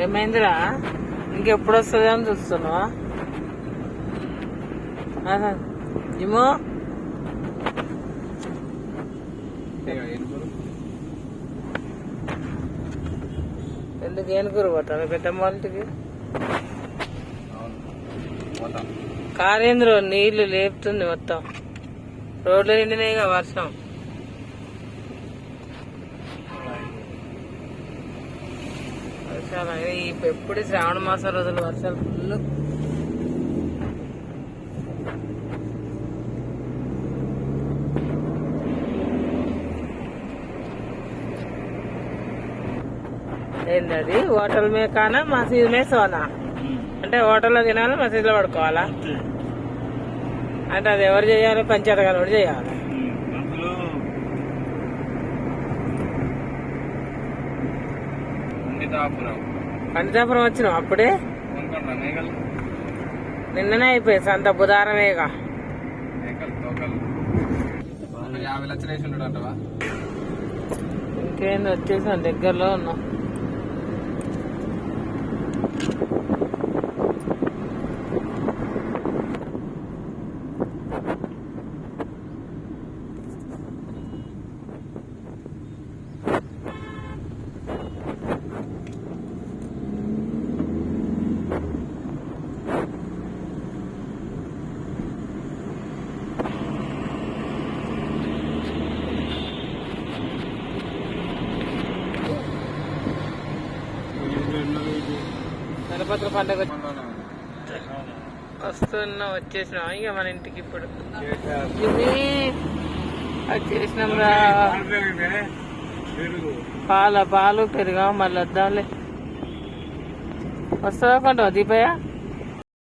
ఏమైందిరా? ఇంకెప్పుడు వస్తుంది అని చూస్తున్నావా? జిమో ఎందుకు ఏనుగురు పోతాను పెద్దమ్మ వాళ్ళకి? కారేంద్ర నీళ్లు లేపుతుంది మొత్తం. రోడ్లు నిండినాయిగా వర్షం. వర్షాలు ఎప్పుడు శ్రావణ మాసం రోజులు వర్షాలు ఫుల్. ఏంటది? హోటల్ మే కానా మసీద్ మే సోనా? అంటే హోటల్లో తినాలి, మసీదులో పడుకోవాలా? అంటే అది ఎవరు చేయాలి? పంచాయతీ గారు కూడా చేయాలి. పండితాపురం వచ్చినాం అప్పుడే. నిన్ననే అయిపోయింది సంత, బుధారమేగా. ఇంకేంది వచ్చేసాం, దగ్గరలో ఉన్నాం. గణపతుల పండుగ వస్తున్నా, వచ్చేసినాం ఇక మన ఇంటికి. ఇప్పుడు వచ్చేసినాం రా. పాలు పెరుగా మళ్ళీ వద్దాంలే. వస్తుందా కొంటావా దీపయ్య?